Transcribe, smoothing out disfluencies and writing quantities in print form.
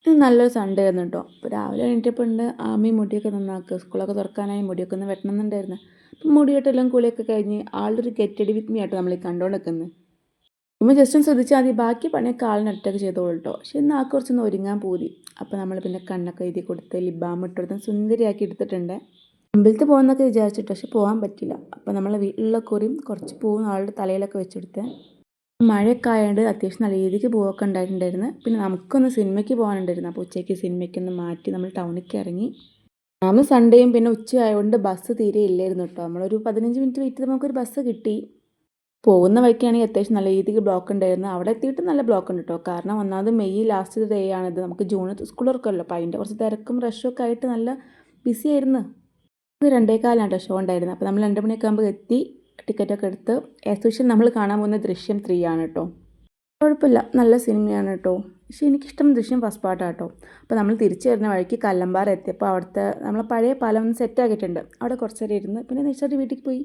ഇത് നല്ലൊരു സൺഡേ ആയിരുന്നു കേട്ടോ. അപ്പോൾ രാവിലെ എണീറ്റപ്പോൾ ഉണ്ട് ആമയും മുടിയൊക്കെ നന്നാക്കുക, സ്കൂളൊക്കെ തുറക്കാനായി മുടിയൊക്കെ ഒന്ന് വെട്ടണമെന്നുണ്ടായിരുന്നു. അപ്പം മുടി വെട്ടെല്ലാം കുളിയൊക്കെ കഴിഞ്ഞ് ആളുടെ ഒരു ഗെറ്റ് റെഡി വിത്ത് മീ ആട്ടോ നമ്മൾ ഈ കണ്ടുകൊണ്ട് നിൽക്കുന്നത്. നമ്മൾ ജസ്റ്റ് ഒന്ന് ശ്രദ്ധിച്ചാൽ മതി, ബാക്കി പണിയൊക്കെ ആളിന് ഒറ്റയ്ക്ക് ചെയ്തോളൂ കേട്ടോ. പക്ഷെ ഇന്ന് ആ കുറച്ചൊന്ന് ഒരുങ്ങാൻ പൂതി. അപ്പോൾ നമ്മൾ പിന്നെ കണ്ണൊക്കെ എഴുതി കൊടുത്ത് ലിപ് ബാം ഇട്ടെടുത്ത് സുന്ദരിയാക്കി എടുത്തിട്ടുണ്ട്. അമ്പലത്തിൽ പോകുന്നൊക്കെ വിചാരിച്ചിട്ട് പക്ഷെ പോകാൻ പറ്റില്ല. അപ്പോൾ നമ്മൾ വീട്ടിലുള്ള കുറിയും കുറച്ച് പൂവും ആളുടെ തലയിലൊക്കെ വെച്ചെടുത്ത്. മഴയൊക്കെ ആയതുകൊണ്ട് അത്യാവശ്യം നല്ല രീതിക്ക് പൂവൊക്കെ ഉണ്ടായിട്ടുണ്ടായിരുന്നു. പിന്നെ നമുക്കൊന്ന് സിനിമയ്ക്ക് പോകാനുണ്ടായിരുന്നു. അപ്പോൾ ഉച്ചയ്ക്ക് സിനിമയ്ക്കൊന്ന് മാറ്റി നമ്മൾ ടൗണിലേക്ക് ഇറങ്ങി. നമ്മൾ സൺഡേയും പിന്നെ ഉച്ച ആയതുകൊണ്ട് ബസ് തീരെ ഇല്ലായിരുന്നു കേട്ടോ. നമ്മളൊരു 15 മിനിറ്റ് വെയിറ്റ് ചെയ്ത് നമുക്കൊരു ബസ് കിട്ടി. പോകുന്ന വഴിക്കാണെങ്കിൽ അത്യാവശ്യം നല്ല രീതിക്ക് ബ്ലോക്ക് ഉണ്ടായിരുന്നു. അവിടെ എത്തിയിട്ട് നല്ല ബ്ലോക്ക് ഉണ്ട് കേട്ടോ. കാരണം ഒന്നാമത് മെയ് ലാസ്റ്റ് ഡേ ആണിത്. നമുക്ക് ജൂണിൽ സ്കൂൾ തുറക്കുമല്ലോ. അപ്പോൾ അതിൻ്റെ കുറച്ച് തിരക്കും റഷൊക്കെ ആയിട്ട് നല്ല ബിസി ആയിരുന്നു. 2:15 ഷോ ഉണ്ടായിരുന്നു. അപ്പോൾ നമ്മൾ 2 മണിയൊക്കെ ആകുമ്പോൾ എത്തി. ടിക്കറ്റൊക്കെ എടുത്ത് ആസ് യൂഷ്വൽ നമ്മൾ കാണാൻ പോകുന്ന ദൃശ്യം 3 ആണ് കേട്ടോ. കുഴപ്പമില്ല, നല്ല സിനിമയാണ് കേട്ടോ. പക്ഷേ എനിക്കിഷ്ടം ദൃശ്യം ഫസ്റ്റ് പാർട്ടാണ് കേട്ടോ. അപ്പോൾ നമ്മൾ തിരിച്ചു വരുന്ന വഴിക്ക് കല്ലമ്പാറ എത്തിയപ്പോൾ അവിടുത്തെ നമ്മളെ പഴയ പാലം ഒന്ന് സെറ്റ് ആക്കിയിട്ടുണ്ട്. അവിടെ കുറച്ച് നേരം ഇരുന്ന് പിന്നെ നെക്സ്റ്റ് വീട്ടിലേക്ക് പോയി.